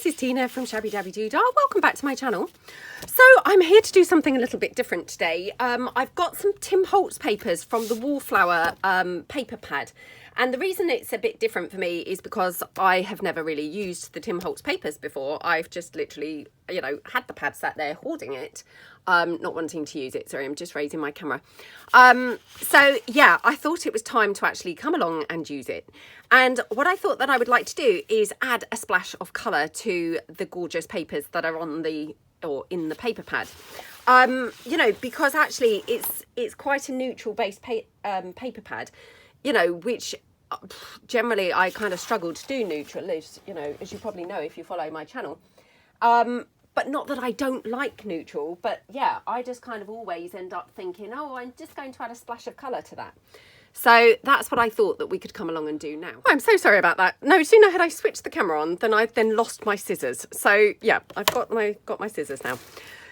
this is Tina from Shabbydabbydoodah. Welcome back to my channel. So I'm here to do something a little bit different today. I've got some Tim Holtz papers from the Wallflower paper pad. And the reason it's a bit different for me is because I have never really used the Tim Holtz papers before. I've just literally, you know, had the pad sat there holding it, not wanting to use it. Sorry, I'm just raising my camera. So yeah, I thought it was time to actually come along and use it. And what I thought that I would like to do is add a splash of colour to the gorgeous papers that are on the, or in the paper pad. You know, because actually it's quite a neutral based paper pad, you know, which generally I kind of struggle to do neutral, as you know, as you probably know if you follow my channel. But not that I don't like neutral, but yeah, I just kind of always end up thinking, oh, I'm just going to add a splash of colour to that. So that's what I thought that we could come along and do now. I'm so sorry about that. No sooner had I switched the camera on than I then lost my scissors. So yeah, I've got my scissors now.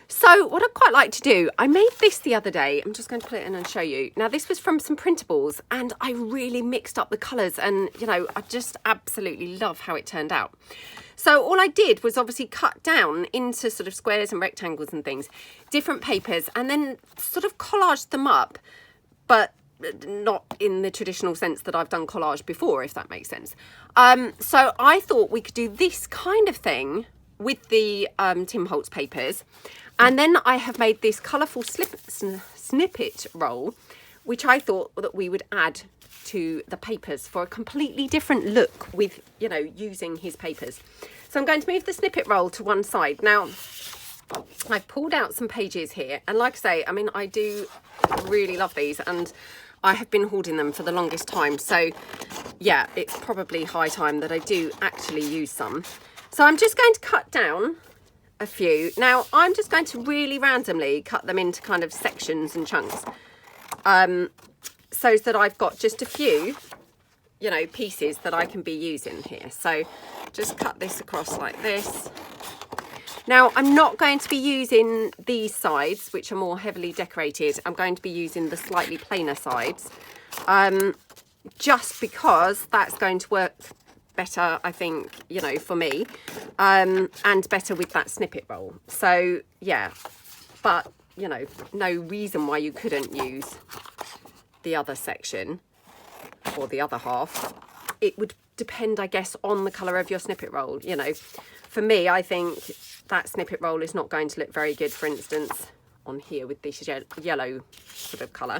So what I'd quite like to do, I made this the other day. I'm just going to put it in and show you. Now this was from some printables and I really mixed up the colours and, you know, I just absolutely love how it turned out. So all I did was obviously cut down into sort of squares and rectangles and things, different papers, and then sort of collaged them up, but not in the traditional sense that I've done collage before, if that makes sense. So I thought we could do this kind of thing with the Tim Holtz papers. And then I have made this colourful snippet roll, which I thought that we would add to the papers for a completely different look with, you know, using his papers. So I'm going to move the snippet roll to one side. Now, I've pulled out some pages here. And like I say, I mean, I do really love these and I have been hoarding them for the longest time. So yeah, it's probably high time that I do actually use some. So I'm just going to cut down a few. Now I'm just going to really randomly cut them into kind of sections and chunks, so that I've got just a few, you know, pieces that I can be using here. So just cut this across like this. Now I'm not going to be using these sides, which are more heavily decorated. I'm going to be using the slightly plainer sides, just because that's going to work better, I think, you know, for me, and better with that snippet roll. So yeah, but you know, no reason why you couldn't use the other section or the other half. It would depend, I guess, on the colour of your snippet roll. You know, for me, I think that snippet roll is not going to look very good, for instance, on here with this yellow sort of colour,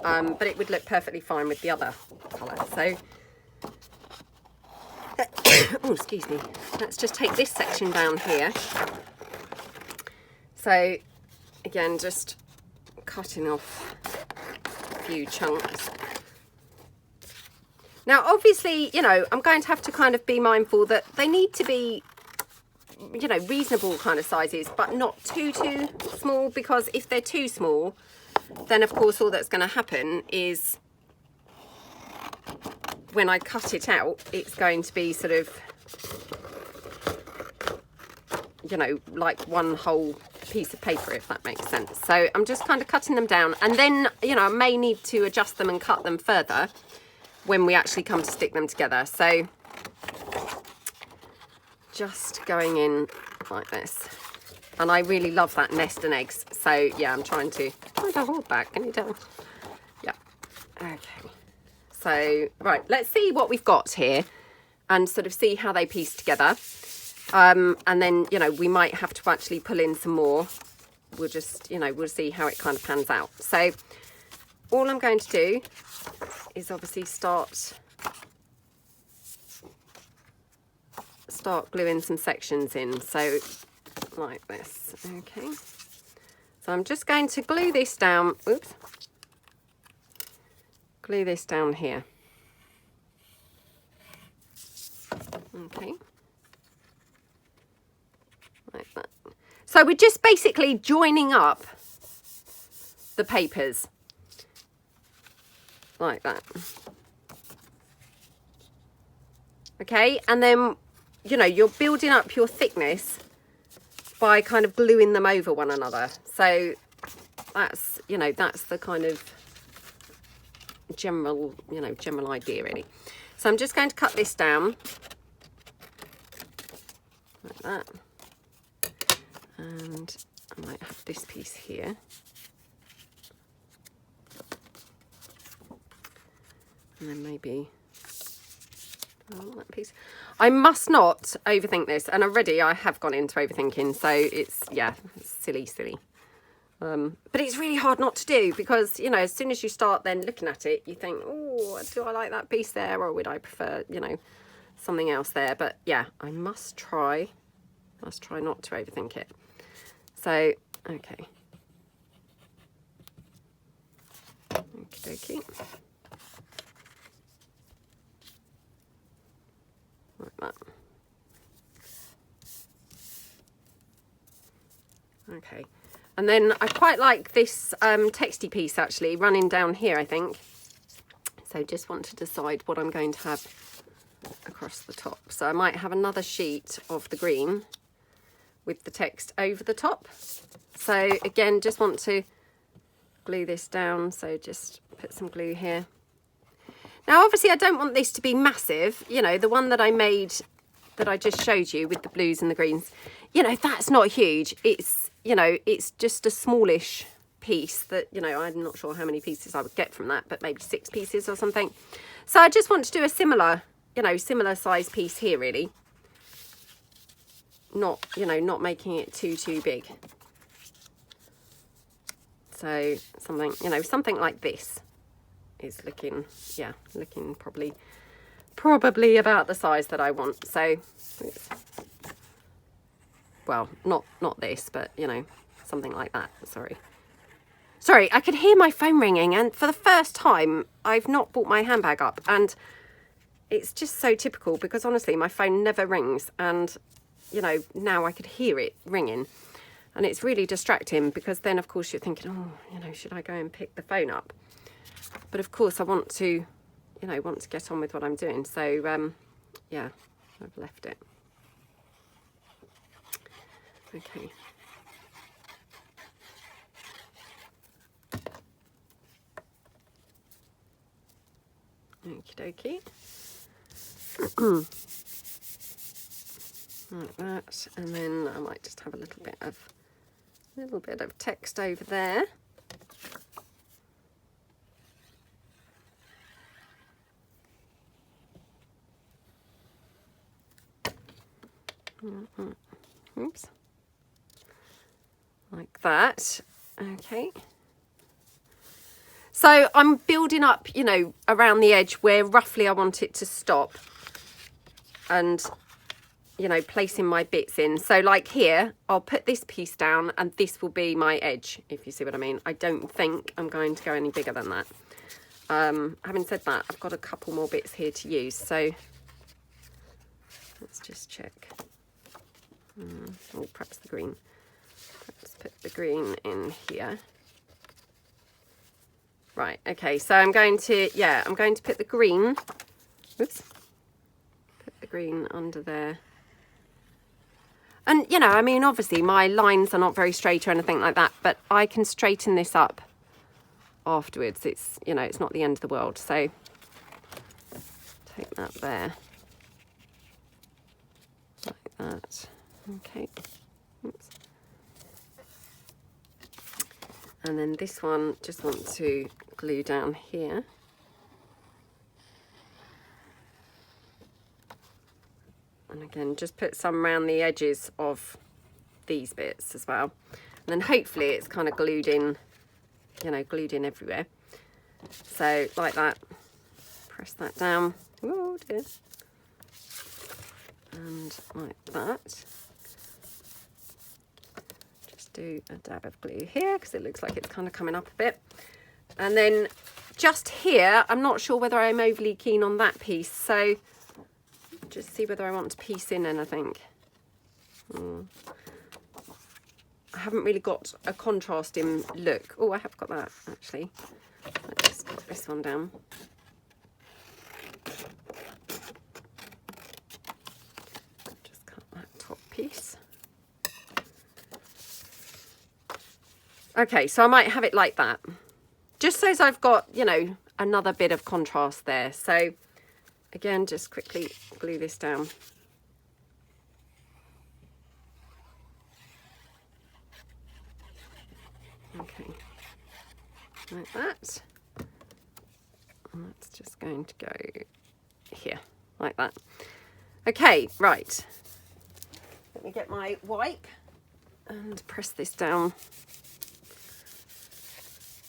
but it would look perfectly fine with the other colour. So oh, excuse me, let's just take this section down here. So again, just cutting off a few chunks. Now obviously, you know, I'm going to have to kind of be mindful that they need to be, you know, reasonable kind of sizes, but not too small, because if they're too small, then of course all that's going to happen is when I cut it out, it's going to be sort of, you know, like one whole piece of paper, if that makes sense. So I'm just kind of cutting them down, and then, you know, I may need to adjust them and cut them further when we actually come to stick them together. So just going in like this. And I really love that nest and eggs. So yeah, I'm trying to hold back. Can you tell? Yeah. Okay. So, right, let's see what we've got here and sort of see how they piece together. And then, you know, we might have to actually pull in some more. We'll just, you know, we'll see how it kind of pans out. So all I'm going to do is obviously start gluing some sections in. So like this. Okay. So I'm just going to glue this down. Oops. Glue this down here. Okay. Like that. So we're just basically joining up the papers. Like that. Okay, and then, you know, you're building up your thickness by kind of gluing them over one another. So that's, you know, that's the kind of general, you know, general idea really. So I'm just going to cut this down like that. And I might have this piece here. And then maybe that piece. I must not overthink this, and already I have gone into overthinking, so it's, yeah, it's silly. But it's really hard not to do, because, you know, as soon as you start then looking at it, you think, oh, do I like that piece there, or would I prefer, you know, something else there? But yeah, I must try not to overthink it. So, okay. Okie dokie. Like that. Okay. And then I quite like this texty piece actually running down here, I think. So just want to decide what I'm going to have across the top. So I might have another sheet of the green with the text over the top. So again, just want to glue this down. So just put some glue here. Now, obviously, I don't want this to be massive. You know, the one that I made, that I just showed you with the blues and the greens, you know, that's not huge. It's, you know, it's just a smallish piece that, you know, I'm not sure how many pieces I would get from that, but maybe 6 pieces or something. So I just want to do a similar, you know, similar size piece here, really. Not, you know, not making it too big. So something, you know, something like this is looking, yeah, looking probably about the size that I want. So, well, not this, but, you know, something like that. Sorry, I could hear my phone ringing, and for the first time, I've not brought my handbag up, and it's just so typical, because honestly, my phone never rings, and, you know, now I could hear it ringing, and it's really distracting, because then, of course, you're thinking, oh, you know, should I go and pick the phone up? But of course I want to, you know, get on with what I'm doing. So, yeah, I've left it. Okay. Okie dokie. Like that. And then I might just have a little bit of text over there. Oops. Like that. Okay. So I'm building up, you know, around the edge where roughly I want it to stop, and, you know, placing my bits in. So like here, I'll put this piece down and this will be my edge, if you see what I mean. I don't think I'm going to go any bigger than that. Having said that, I've got a couple more bits here to use. So let's just check. Oh, perhaps the green. Let's put the green in here. Right, okay, so I'm going to put the green, oops, put the green under there. And, you know, I mean, obviously my lines are not very straight or anything like that, but I can straighten this up afterwards. It's, you know, it's not the end of the world. So take that there, like that. Okay, oops. And then this one, just want to glue down here. And again, just put some around the edges of these bits as well. And then hopefully it's kind of glued in, you know, glued in everywhere. So like that, press that down. Oh dear. And like that. Do a dab of glue here because it looks like it's kind of coming up a bit. And then just here, I'm not sure whether I'm overly keen on that piece, so just see whether I want to piece in anything. I haven't really got a contrasting look. Oh, I have got that actually. Let's just put this one down. Just cut that top piece. Okay, so I might have it like that, just so as I've got, you know, another bit of contrast there. So again, just quickly glue this down. Okay, like that. And that's just going to go here, like that. Okay, right. Let me get my wipe and press this down.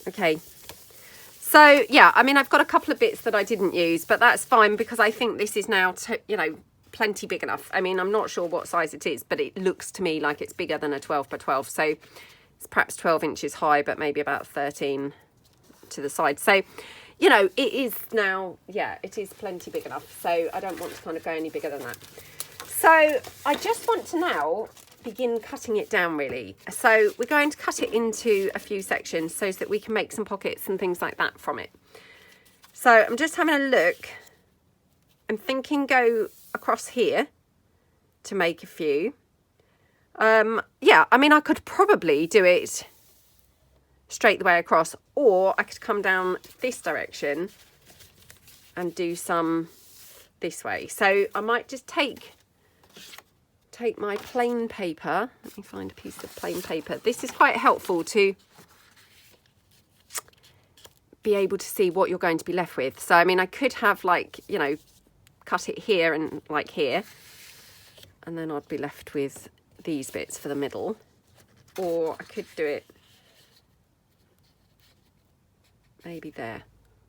Okay. So, yeah, I mean, I've got a couple of bits that I didn't use, but that's fine because I think this is now, you know, plenty big enough. I mean, I'm not sure what size it is, but it looks to me like it's bigger than a 12 by 12. So it's perhaps 12 inches high, but maybe about 13 to the side. So, you know, it is now, yeah, it is plenty big enough. So I don't want to kind of go any bigger than that. So I just want to now begin cutting it down, really. So we're going to cut it into a few sections so that we can make some pockets and things like that from it. So I'm just having a look. I'm thinking go across here to make a few. Yeah, I mean, I could probably do it straight the way across, or I could come down this direction and do some this way. So I might just take my plain paper. Let me find a piece of plain paper. This is quite helpful to be able to see what you're going to be left with. So, I mean, I could have, like, you know, cut it here and like here, and then I'd be left with these bits for the middle. Or I could do it maybe there.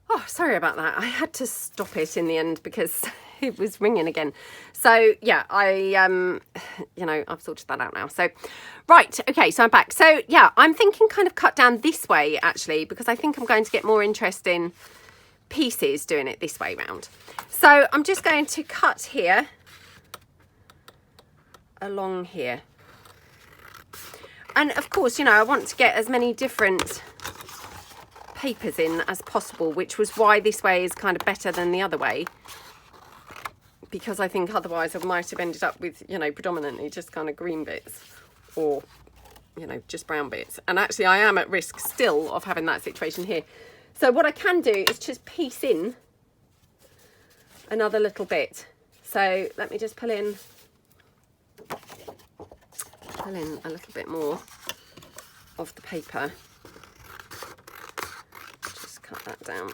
Oh, sorry about that. I had to stop it in the end because it was ringing again. So yeah, you know, I've sorted that out now. So, right, okay, so I'm back. So yeah, I'm thinking kind of cut down this way actually, because I think I'm going to get more interest in pieces doing it this way round. So I'm just going to cut here along here. And of course, you know, I want to get as many different papers in as possible, which was why this way is kind of better than the other way, because I think otherwise I might have ended up with, you know, predominantly just kind of green bits or, you know, just brown bits. And actually I am at risk still of having that situation here. So what I can do is just piece in another little bit. So let me just pull in a little bit more of the paper. Just cut that down.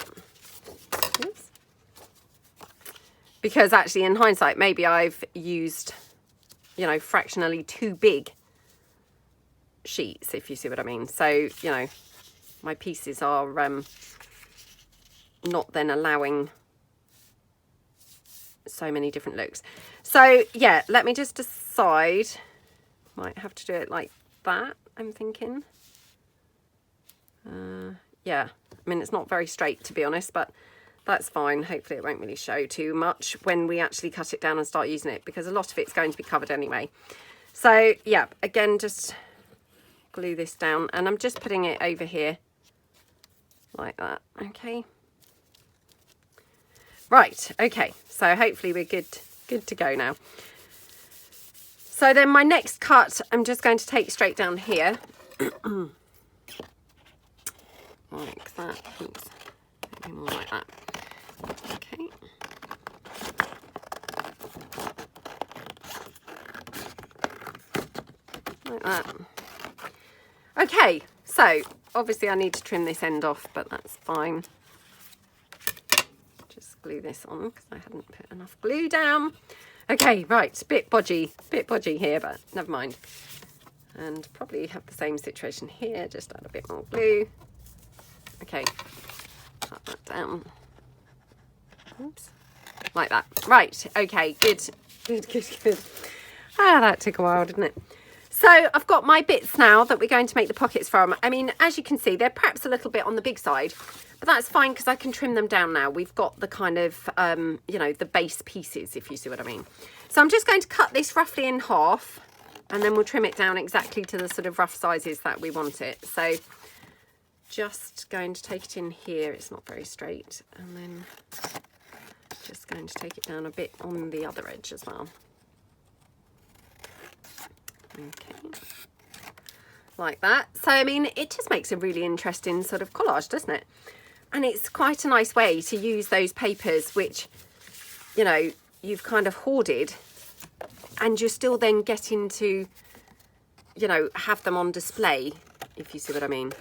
Oops. Because actually in hindsight, maybe I've used, you know, fractionally too big sheets, if you see what I mean. So, you know, my pieces are not then allowing so many different looks. So yeah, let me just decide. Might have to do it like that, I'm thinking. Yeah, I mean, it's not very straight, to be honest, but that's fine. Hopefully it won't really show too much when we actually cut it down and start using it, because a lot of it's going to be covered anyway. So yeah, again, just glue this down, and I'm just putting it over here like that. Okay. Right, okay, so hopefully we're good to go now. So then my next cut, I'm just going to take straight down here. Like that. Oops. Maybe more like that. Okay. Like that. Okay, so obviously I need to trim this end off, but that's fine. Just glue this on because I hadn't put enough glue down. Okay, right, bit bodgy here, but never mind. And probably have the same situation here, just add a bit more glue. Okay, cut that down. Oops, like that. Right, okay, good. Ah, that took a while, didn't it? So I've got my bits now that we're going to make the pockets from. I mean, as you can see, they're perhaps a little bit on the big side, but that's fine because I can trim them down now. We've got the kind of, you know, the base pieces, if you see what I mean. So I'm just going to cut this roughly in half, and then we'll trim it down exactly to the sort of rough sizes that we want it. So just going to take it in here. It's not very straight. And then just going to take it down a bit on the other edge as well. Okay, like that. So, I mean, it just makes a really interesting sort of collage, doesn't it? And it's quite a nice way to use those papers which, you know, you've kind of hoarded, and you're still then getting to, you know, have them on display, if you see what I mean.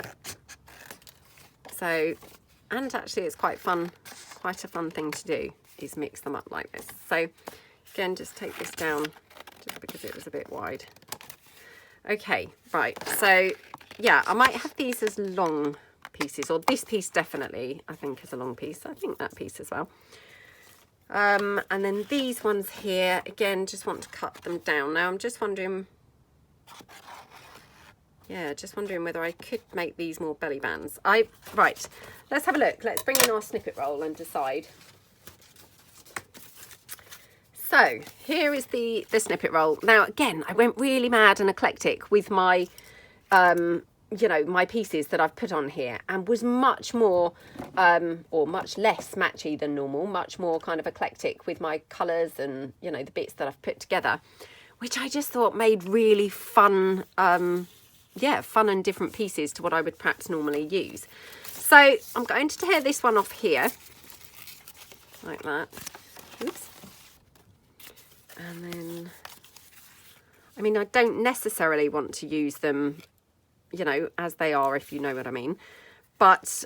So, and actually it's quite fun, quite a fun thing to do, is mix them up like this. So again, just take this down just because it was a bit wide. Okay, right, so yeah, I might have these as long pieces, or this piece definitely I think is a long piece. I think that piece as well. And then these ones here, again, just want to cut them down. Now I'm just wondering, yeah, just wondering whether I could make these more belly bands. Right, let's have a look. Let's bring in our snippet roll and decide. So here is the snippet roll. Now, again, I went really mad and eclectic with my, you know, my pieces that I've put on here, and was much more, or much less matchy than normal, much more kind of eclectic with my colours and, you know, the bits that I've put together, which I just thought made really fun, yeah, fun and different pieces to what I would perhaps normally use. So I'm going to tear this one off here, like that. Oops. And then, I mean, I don't necessarily want to use them, you know, as they are, if you know what I mean, but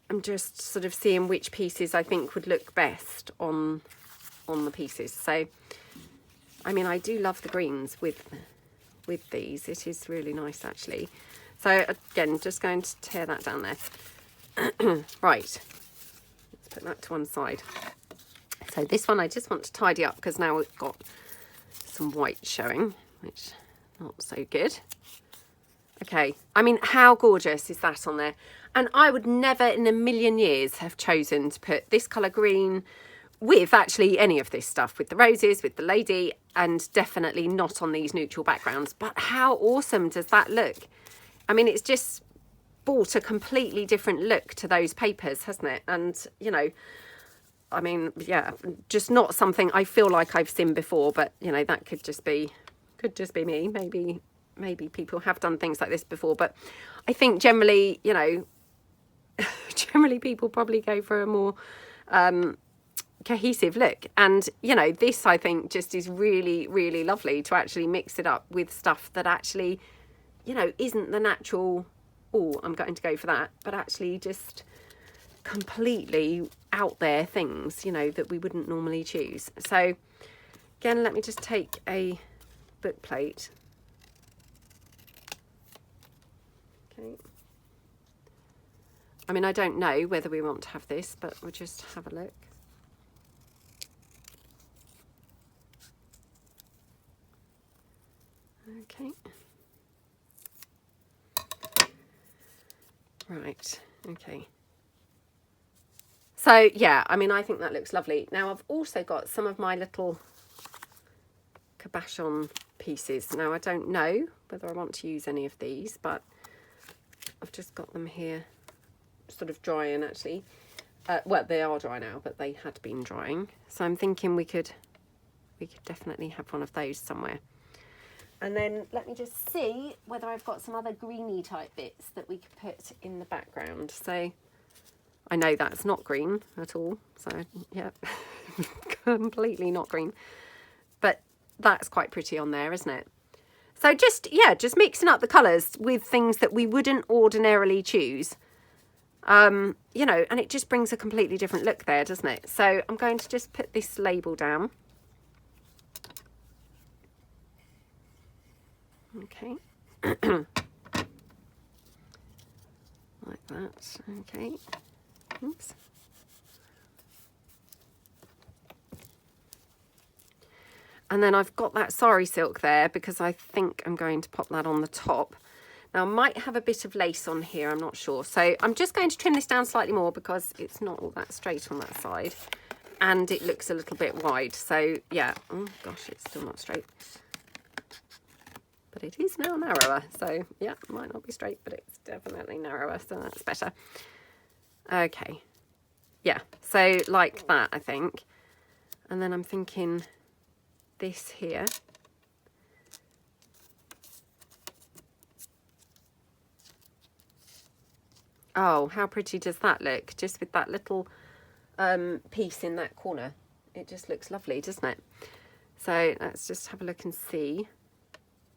I'm just sort of seeing which pieces I think would look best on the pieces. So, I mean, I do love the greens with these. It is really nice, actually. So again, just going to tear that down there. Right, let's put that to one side. So this one I just want to tidy up because now we've got some white showing, which not so good. Okay, I mean, how gorgeous is that on there? And I would never in a million years have chosen to put this colour green with actually any of this stuff, with the roses, with the lady, and definitely not on these neutral backgrounds. But how awesome does that look? I mean, it's just brought a completely different look to those papers, hasn't it? And, you know, I mean, yeah, just not something I feel like I've seen before, but, you know, that could just be me. Maybe people have done things like this before, but I think generally, you know, generally people probably go for a more cohesive look. And, you know, this I think just is really, really lovely to actually mix it up with stuff that actually, you know, isn't the natural, oh, I'm going to go for that, but actually just completely out there things, you know, that we wouldn't normally choose. So again, let me just take a book plate. Okay. I mean, I don't know whether we want to have this, but we'll just have a look. Okay. Right, okay. So yeah, I mean, I think that looks lovely. Now I've also got some of my little cabochon pieces. Now I don't know whether I want to use any of these, but I've just got them here sort of drying actually. Well, they are dry now, but they had been drying. So I'm thinking we could definitely have one of those somewhere. And then let me just see whether I've got some other greeny type bits that we could put in the background. So I know that's not green at all. So yeah, completely not green. But that's quite pretty on there, isn't it? So just, yeah, just mixing up the colours with things that we wouldn't ordinarily choose. You know, and it just brings a completely different look there, doesn't it? So I'm going to just put this label down. Okay. Like that. Okay. Oops. And then I've got that sari silk there because I think I'm going to pop that on the top. Now I might have a bit of lace on here, I'm not sure. So I'm just going to trim this down slightly more because it's not all that straight on that side. And it looks a little bit wide. So yeah, oh gosh, it's still not straight. But it is now narrower. So yeah, it might not be straight, but it's definitely narrower. So that's better. Okay. Yeah, so like that, I think. And then I'm thinking this here. Oh, how pretty does that look? Just with that little piece in that corner. It just looks lovely, doesn't it? So let's just have a look and see.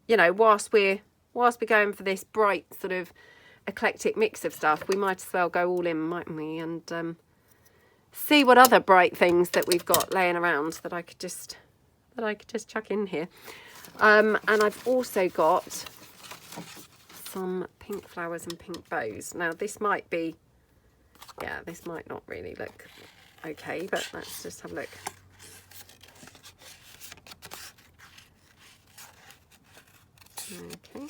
You know, whilst we're going for this bright sort of eclectic mix of stuff, we might as well go all in, mightn't we? And see what other bright things that we've got laying around that I could just chuck in here. And I've also got some pink flowers and pink bows. Now this might be, yeah, this might not really look okay, but let's just have a look. Okay.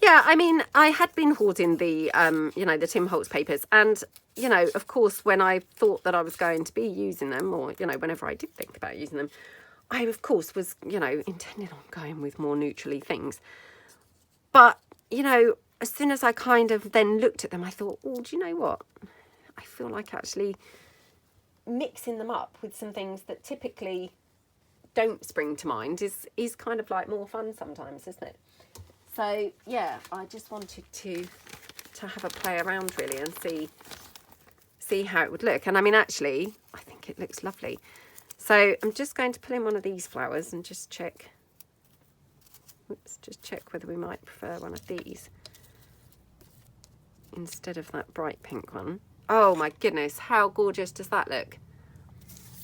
Yeah, I mean, I had been hoarding the, you know, the Tim Holtz papers. And, you know, of course, when I thought that I was going to be using them, or, you know, whenever I did think about using them, I, of course, was, you know, intending on going with more neutrally things. But, you know, as soon as I kind of then looked at them, I thought, oh, do you know what? I feel like actually mixing them up with some things that typically don't spring to mind is kind of like more fun sometimes, isn't it? So yeah, I just wanted to have a play around really and see how it would look. And I mean, actually, I think it looks lovely. So I'm just going to pull in one of these flowers and just check. Oops, just check whether we might prefer one of these instead of that bright pink one. Oh my goodness, how gorgeous does that look?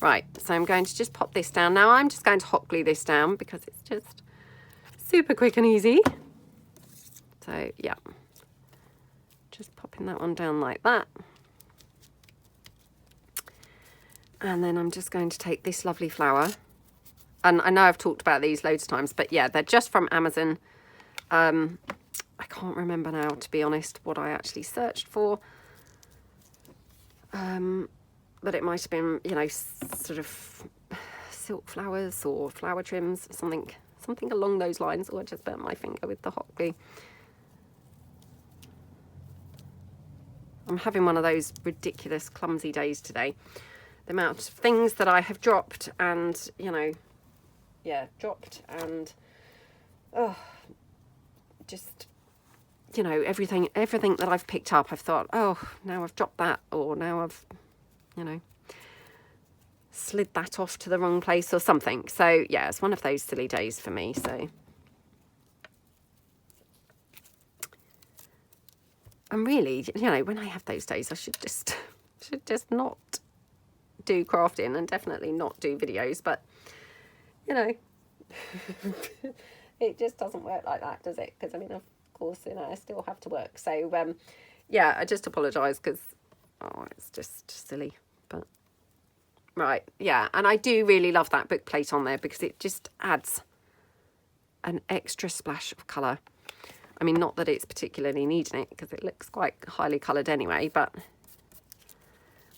Right, so I'm going to just pop this down. Now I'm just going to hot glue this down because it's just super quick and easy. So yeah, just popping that one down like that. And then I'm just going to take this lovely flower. And I know I've talked about these loads of times, but yeah, they're just from Amazon. I can't remember now, to be honest, what I actually searched for. But it might have been, you know, sort of silk flowers or flower trims, something along those lines. Oh, I just burnt my finger with the hot glue. I'm having one of those ridiculous clumsy days today. The amount of things that I have dropped and, you know, yeah, dropped and, oh, just, you know, everything that I've picked up, I've thought, oh, now I've dropped that, or now I've, you know, slid that off to the wrong place or something. So yeah, it's one of those silly days for me. So I'm really, you know, when I have those days, I should just not do crafting and definitely not do videos. But you know, it just doesn't work like that, does it? Because I mean, of course, you know, I still have to work. So yeah, I just apologise because it's just silly. But right, yeah, and I do really love that book plate on there because it just adds an extra splash of colour. I mean, not that it's particularly needing it because it looks quite highly coloured anyway, but,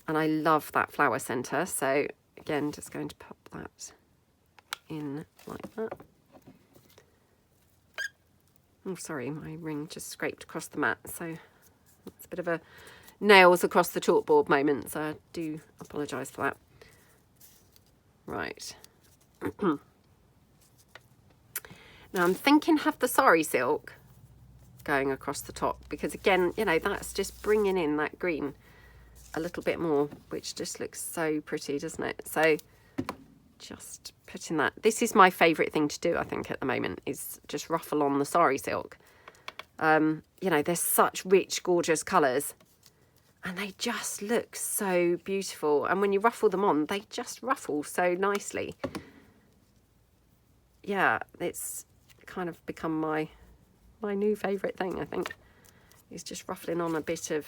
and I love that flower centre. So again, just going to pop that in like that. Oh, sorry, my ring just scraped across the mat. So it's a bit of a nails across the chalkboard moment. So I do apologise for that. Right. Now I'm thinking have the sari silk going across the top because again, you know, that's just bringing in that green a little bit more, which just looks so pretty, doesn't it? So just putting that, this is my favourite thing to do, I think, at the moment, is just ruffle on the sari silk. You know, there's such rich, gorgeous colours and they just look so beautiful. And when you ruffle them on, they just ruffle so nicely. Yeah, it's kind of become my new favourite thing, I think, is just ruffling on a bit of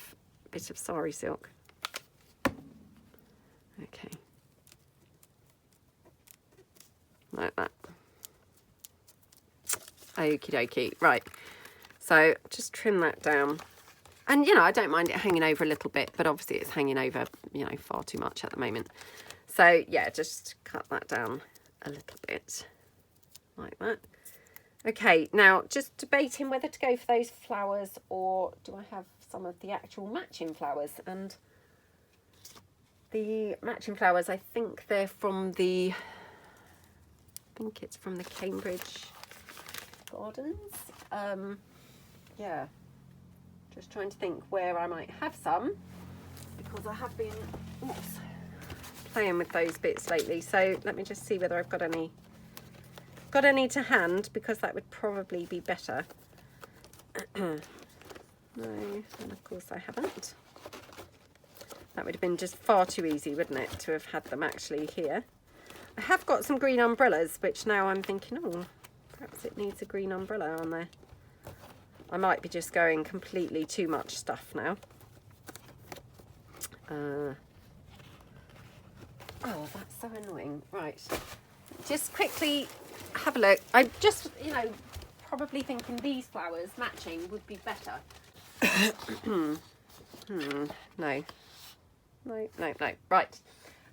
sari silk. Okay. Like that. Okie dokie. Right. So just trim that down. And, you know, I don't mind it hanging over a little bit, but obviously it's hanging over, you know, far too much at the moment. So, yeah, just cut that down a little bit like that. Okay, now just debating whether to go for those flowers or do I have some of the actual matching flowers. And the matching flowers, I think they're from the, it's from the Cambridge Gardens. Yeah, just trying to think where I might have some because I have been playing with those bits lately. So let me just see whether I've got any got any to hand, because that would probably be better. No, and of course I haven't. That would have been just far too easy, wouldn't it, to have had them actually here. I have got some green umbrellas, which now I'm thinking, oh, perhaps it needs a green umbrella on there. I might be just going completely too much stuff now. Oh, that's so annoying. Right, just quickly have a look. I'm just, you know, probably thinking these flowers matching would be better. No. Right.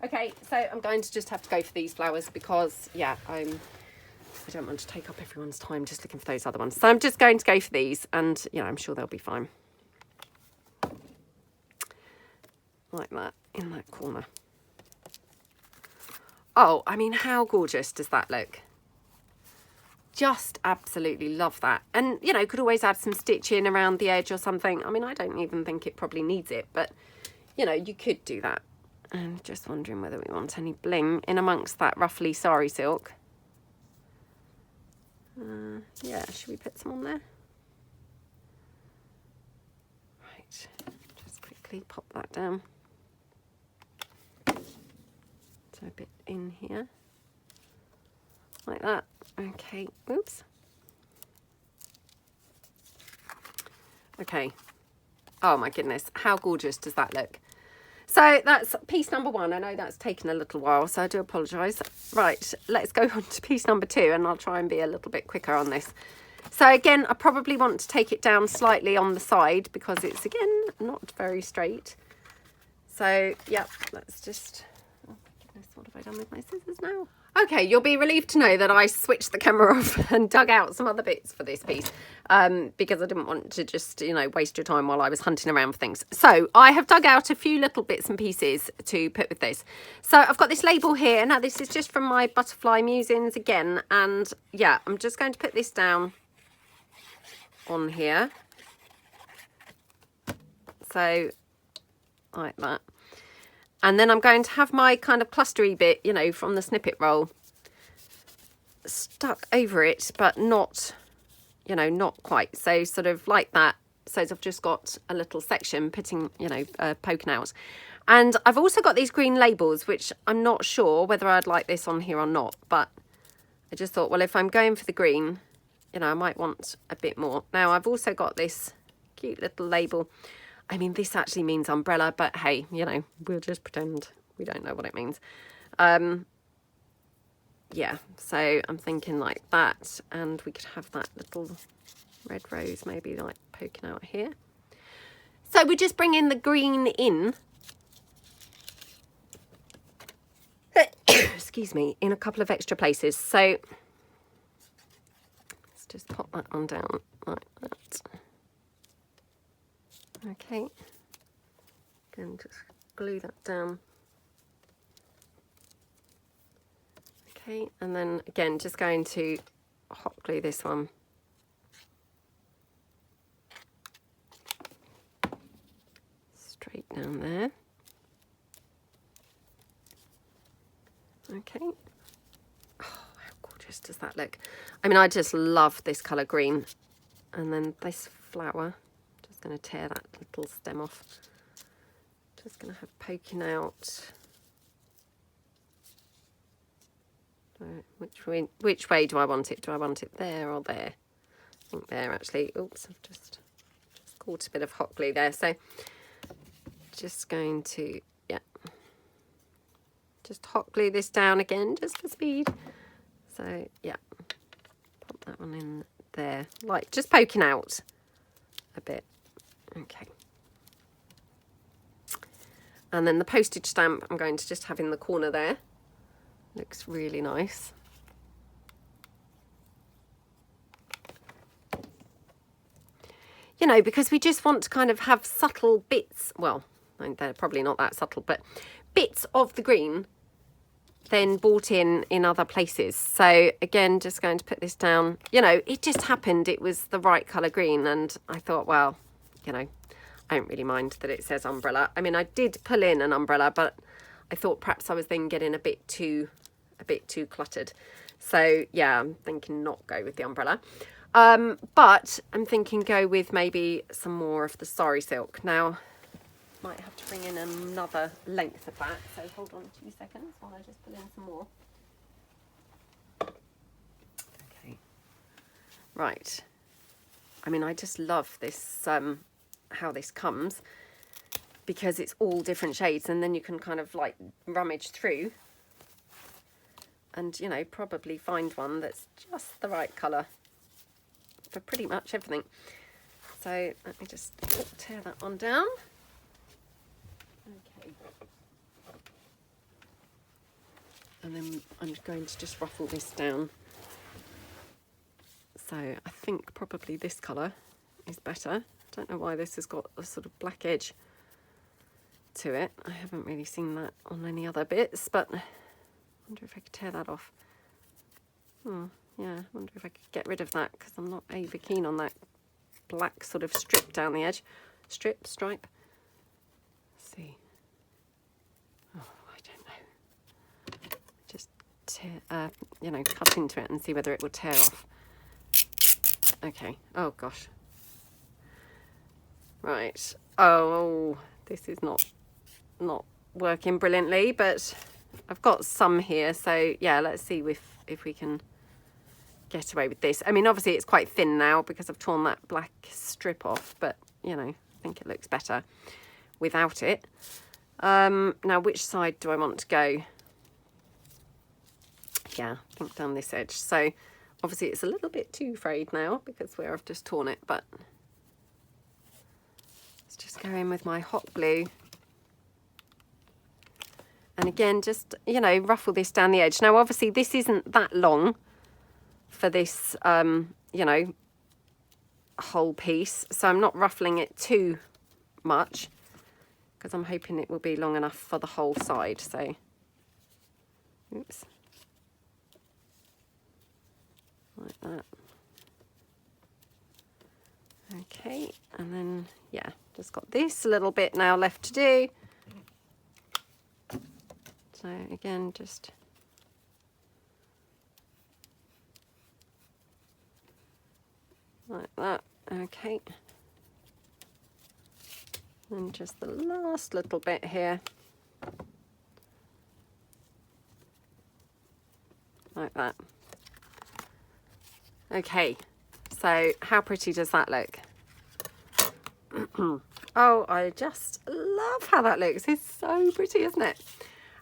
Okay, so I'm going to just have to go for these flowers because, yeah, I don't want to take up everyone's time just looking for those other ones. So I'm just going to go for these, and, you know, I'm sure they'll be fine. Like that, in that corner. Oh, I mean, how gorgeous does that look? Just absolutely love that. And, you know, could always add some stitching around the edge or something. I mean, I don't even think it probably needs it, but, you know, you could do that. And just wondering whether we want any bling in amongst that ruffly sari silk. Yeah, should we put some on there? Right, just quickly pop that down. So a bit in here, like that. Okay, oops. Okay. Oh my goodness, how gorgeous does that look? So that's piece number 1. I know that's taken a little while, so I do apologise. Right, let's go on to piece number 2, and I'll try and be a little bit quicker on this. So again, I probably want to take it down slightly on the side because it's, again, not very straight. So, yeah, let's just... Oh my goodness, what have I done with my scissors now? Okay, you'll be relieved to know that I switched the camera off and dug out some other bits for this piece because I didn't want to just, you know, waste your time while I was hunting around for things. So I have dug out a few little bits and pieces to put with this. So I've got this label here. Now this is just from my Butterfly Musings again. And yeah, I'm just going to put this down on here. So like that. And then I'm going to have my kind of clustery bit, you know, from the snippet roll stuck over it, but not, you know, not quite. So sort of like that. So I've just got a little section putting, you know, poking out. And I've also got these green labels, which I'm not sure whether I'd like this on here or not. But I just thought, well, if I'm going for the green, you know, I might want a bit more. Now, I've also got this cute little label. I mean, this actually means umbrella, but hey, you know, we'll just pretend we don't know what it means. Yeah, so I'm thinking like that, and we could have that little red rose maybe like poking out here. So we just bring in the green in, excuse me, in a couple of extra places. So let's just pop that one down like that. Okay, again, just glue that down. Okay, and then again, just going to hot glue this one. Straight down there. Okay. Oh, how gorgeous does that look? I mean, I just love this colour green. And then this flower. Going to tear that little stem off. Just going to have poking out. Which way do I want it? Do I want it there or there? I think there actually. Oops, I've just caught a bit of hot glue there. So just going to, yeah, just hot glue this down again just for speed. So yeah, pop that one in there, like just poking out a bit. Okay, and then the postage stamp I'm going to just have in the corner there. Looks really nice. You know, because we just want to kind of have subtle bits, well, they're probably not that subtle, but bits of the green then bought in other places. So again, just going to put this down. You know, it just happened it was the right colour green, and I thought, well, you know, I don't really mind that it says umbrella. I mean, I did pull in an umbrella, but I thought perhaps I was then getting a bit too cluttered. So yeah, I'm thinking not go with the umbrella. But I'm thinking go with maybe some more of the sari silk. Now, might have to bring in another length of that. So hold on 2 seconds while I just pull in some more. Okay. Right. I mean, I just love this, how this comes, because it's all different shades, and then you can kind of like rummage through and, you know, probably find one that's just the right colour for pretty much everything. So let me just tear that one down. Okay. And then I'm going to just ruffle this down. So I think probably this colour is better. I don't know why this has got a sort of black edge to it. I haven't really seen that on any other bits, but I wonder if I could tear that off. Oh, yeah, I wonder if I could get rid of that, because I'm not over keen on that black sort of strip down the edge. Stripe. Let's see. Oh, I don't know. Just tear, you know, cut into it and see whether it will tear off. Okay. Oh gosh. Right. Oh, this is not working brilliantly, but I've got some here, so yeah, let's see if we can get away with this. I mean, obviously it's quite thin now because I've torn that black strip off, but you know, I think it looks better without it. Now, which side do I want to go? Yeah, I think down this edge. So obviously it's a little bit too frayed now because where I've just torn it, but let's just go in with my hot glue. And again, just, you know, ruffle this down the edge. Now, obviously this isn't that long for this, you know, whole piece. So I'm not ruffling it too much because I'm hoping it will be long enough for the whole side. So, oops. Like that. Okay, and then, yeah, just got this little bit now left to do. So again, just like that. Okay. And just the last little bit here. Like that. Okay, so how pretty does that look? Oh, I just love how that looks. It's so pretty, isn't it?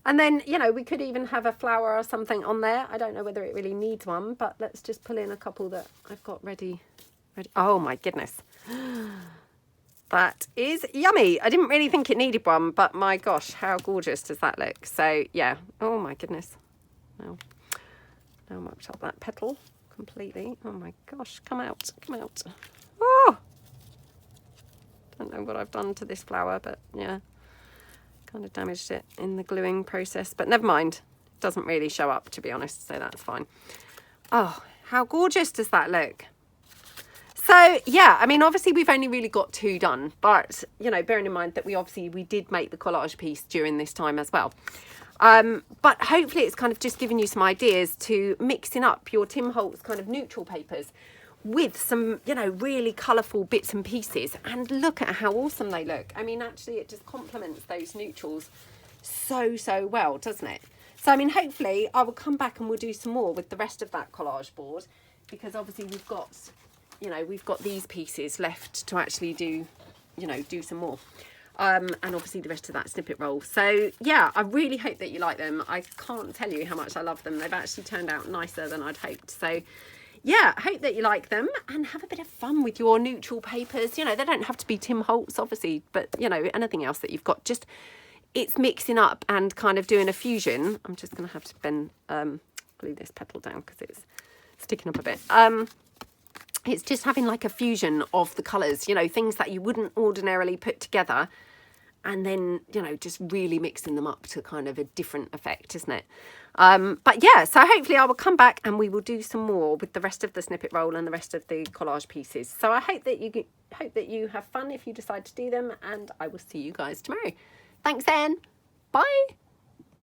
And then, you know, we could even have a flower or something on there. I don't know whether it really needs one, but let's just pull in a couple that I've got ready. Oh my goodness. That is yummy. I didn't really think it needed one, but my gosh, how gorgeous does that look? So yeah, oh my goodness. Now I'm mucked up that petal completely. Oh my gosh, come out. Oh, don't know what I've done to this flower, but yeah, kind of damaged it in the gluing process, but never mind. It doesn't really show up, to be honest, so that's fine. Oh, how gorgeous does that look? So yeah, I mean, obviously we've only really got 2 done, but you know, bearing in mind that we did make the collage piece during this time as well. But hopefully it's kind of just giving you some ideas to mixing up your Tim Holtz kind of neutral papers with some, you know, really colourful bits and pieces, and look at how awesome they look. I mean, actually it just complements those neutrals so well, doesn't it? So I mean, hopefully I will come back and we'll do some more with the rest of that collage board, because obviously we've got, you know, we've got these pieces left to actually do, you know, do some more. And obviously the rest of that snippet roll. So yeah, I really hope that you like them. I can't tell you how much I love them. They've actually turned out nicer than I'd hoped. So yeah, I hope that you like them and have a bit of fun with your neutral papers. You know, they don't have to be Tim Holtz, obviously, but you know, anything else that you've got, just it's mixing up and kind of doing a fusion. I'm just going to have to bend, glue this petal down because it's sticking up a bit. It's just having like a fusion of the colours, you know, things that you wouldn't ordinarily put together, and then, you know, just really mixing them up to kind of a different effect, isn't it? But yeah, so hopefully I will come back and we will do some more with the rest of the snippet roll and the rest of the collage pieces. So I hope that you have fun if you decide to do them, and I will see you guys tomorrow. Thanks then. Bye.